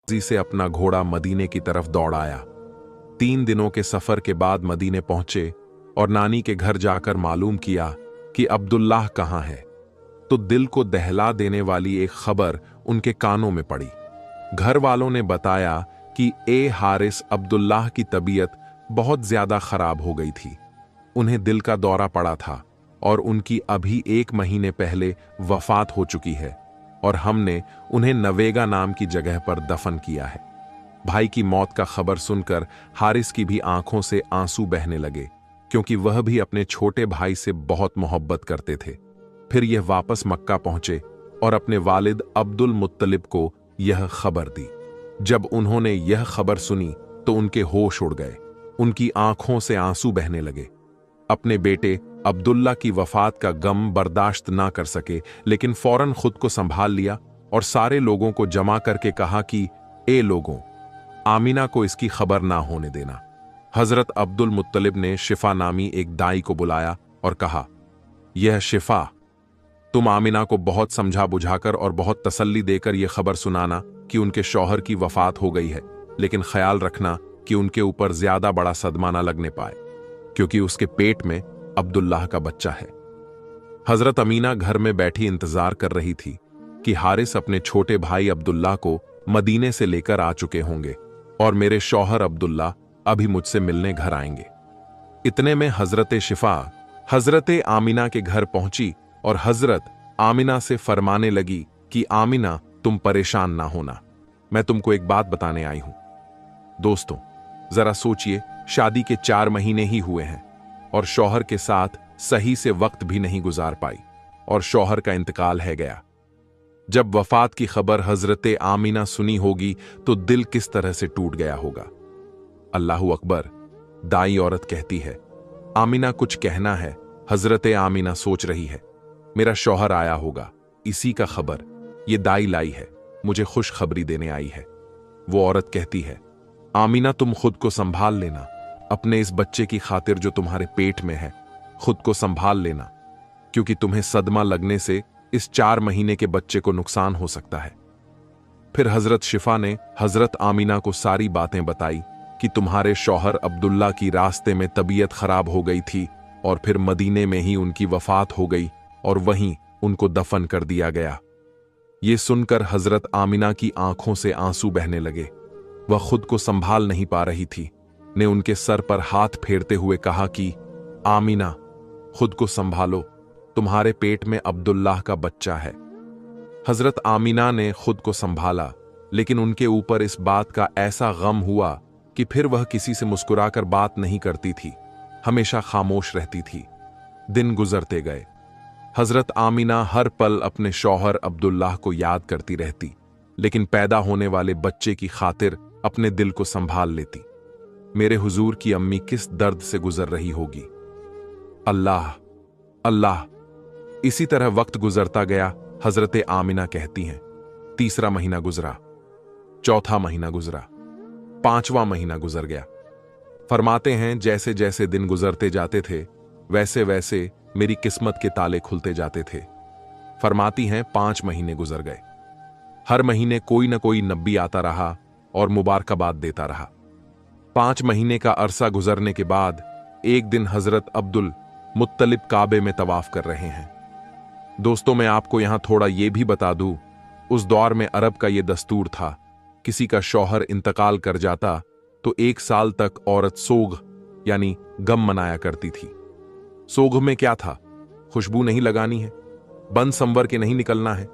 तेजी से अपना घोड़ा मदीने की तरफ दौड़ाया। 3 दिनों के सफर के बाद मदीने पहुंचे और नानी के घर जाकर मालूम किया कि अब्दुल्लाह कहाँ है, तो दिल को दहला देने वाली एक खबर उनके कानों में पड़ी। घर वालों ने बताया कि ए हारिस अब्दुल्लाह की तबीयत बहुत ज्यादा खराब हो गई थी। उन्हें दिल का दौरा पड़ा था और उनकी अभी 1 महीने पहले वफात हो चुकी है और हमने उन्हें नवेगा नाम की जगह पर दफन किया है। भाई की मौत का खबर सुनकर हारिस की भी आंखों से आंसू बहने लगे, क्योंकि वह भी अपने छोटे भाई से बहुत मोहब्बत करते थे। फिर यह वापस मक्का पहुंचे और अपने वालिद अब्दुल मुत्तलिब को यह खबर दी। जब उन्होंने यह खबर सुनी तो उनके होश उड़ गए, उनकी आंखों से आंसू बहने लगे। अपने बेटे अब्दुल्ला की वफात का गम बर्दाश्त ना कर सके, लेकिन फौरन खुद को संभाल लिया और सारे लोगों को जमा करके कहा कि ए लोगों, आमीना को इसकी खबर ना होने देना। हजरत अब्दुल मुत्तलिब ने शिफा नामी एक दाई को बुलाया और कहा, यह शिफा, तुम आमीना को बहुत समझा बुझाकर और बहुत तसल्ली देकर यह खबर सुनाना कि उनके शौहर की वफात हो गई है, लेकिन ख्याल रखना कि उनके ऊपर ज्यादा बड़ा सदमा ना लगने पाए, क्योंकि उसके पेट में अब्दुल्लाह का बच्चा है। हजरत अमीना घर में बैठी इंतजार कर रही थी कि हारिस अपने छोटे भाई अब्दुल्लाह को मदीने से लेकर आ चुके होंगे और मेरे शौहर अब्दुल्ला अभी मुझसे मिलने घर आएंगे। इतने में हजरत शिफा हजरत आमिना के घर पहुंची और हजरत आमिना से फरमाने लगी कि आमिना, तुम परेशान ना होना, मैं तुमको एक बात बताने आई हूं। दोस्तों, जरा सोचिए, शादी के 4 महीने ही हुए हैं और शौहर के साथ सही से वक्त भी नहीं गुजार पाई और शौहर का इंतकाल है गया। जब वफात की खबर हजरत आमिना सुनी होगी तो दिल किस तरह से टूट गया होगा। अल्लाहू अकबर। दाई औरत कहती है, आमिना कुछ कहना है। हजरत आमिना सोच रही है, मेरा शौहर आया होगा, इसी का खबर ये दाई लाई है, मुझे खुशखबरी देने आई है। वो औरत कहती है, आमिना तुम खुद को संभाल लेना, अपने इस बच्चे की खातिर जो तुम्हारे पेट में है, खुद को संभाल लेना, क्योंकि तुम्हें सदमा लगने से इस 4 महीने के बच्चे को नुकसान हो सकता है। फिर हजरत शिफा ने हजरत आमिना को सारी बातें बताई कि तुम्हारे शौहर अब्दुल्ला की रास्ते में तबीयत खराब हो गई थी और फिर मदीने में ही उनकी वफात हो गई और वहीं उनको दफन कर दिया गया। ये सुनकर हजरत आमिना की आंखों से आंसू बहने लगे। वह खुद को संभाल नहीं पा रही थी, ने उनके सर पर हाथ फेरते हुए कहा कि आमिना, खुद को संभालो, तुम्हारे पेट में अब्दुल्लाह का बच्चा है। हजरत आमिना ने खुद को संभाला, लेकिन उनके ऊपर इस बात का ऐसा गम हुआ कि फिर वह किसी से मुस्कुराकर बात नहीं करती थी, हमेशा खामोश रहती थी। दिन गुजरते गए। हजरत आमिना हर पल अपने शौहर अब्दुल्लाह को याद करती रहती, लेकिन पैदा होने वाले बच्चे की खातिर अपने दिल को संभाल लेती। मेरे हुजूर की अम्मी किस दर्द से गुजर रही होगी। अल्लाह अल्लाह। इसी तरह वक्त गुजरता गया। हजरत आमिना कहती हैं, 3रा महीना गुजरा, 4था महीना गुजरा, 5वां महीना गुजर गया। फरमाते हैं, जैसे जैसे दिन गुजरते जाते थे वैसे वैसे मेरी किस्मत के ताले खुलते जाते थे। फरमाती हैं, 5 महीने गुजर गए। हर महीने कोई न कोई नबी आता रहा और मुबारकबाद देता रहा। 5 महीने का अरसा गुजरने के बाद एक दिन हजरत अब्दुल मुत्तलिब काबे में तवाफ कर रहे हैं। दोस्तों, मैं आपको यहां थोड़ा यह भी बता दूं, उस दौर में अरब का यह दस्तूर था, किसी का शौहर इंतकाल कर जाता तो 1 साल तक औरत सोग यानी गम मनाया करती थी। सोग में क्या था? खुशबू नहीं लगानी है, बन संवर के नहीं निकलना है,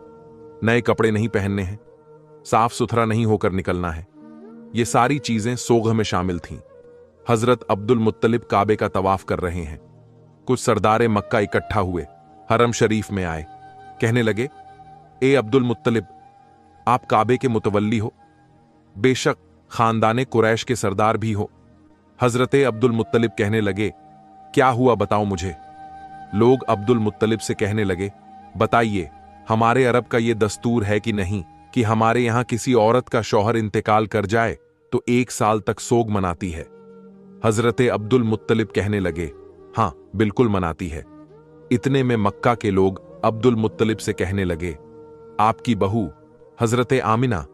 नए कपड़े नहीं पहनने हैं, साफ सुथरा नहीं होकर निकलना है। ये सारी चीजें सोग में शामिल थीं। हजरत अब्दुल मुत्तलिब काबे का तवाफ कर रहे हैं। कुछ सरदारे मक्का इकट्ठा हुए, हरम शरीफ में आए, कहने लगे, ए अब्दुल मुत्तलिब, आप काबे के मुतवल्ली हो, बेशक खानदाने कुरैश के सरदार भी हो। हजरत अब्दुल मुत्तलिब कहने लगे, क्या हुआ बताओ मुझे। लोग अब्दुल मुत्तलिब से कहने लगे, बताइए, हमारे अरब का यह दस्तूर है कि नहीं कि हमारे यहां किसी औरत का शौहर इंतकाल कर जाए तो 1 साल तक सोग मनाती है। हजरत अब्दुल मुत्तलिब कहने लगे, हां बिल्कुल मनाती है। इतने में मक्का के लोग अब्दुल मुत्तलिब से कहने लगे, आपकी बहू हजरत आमिना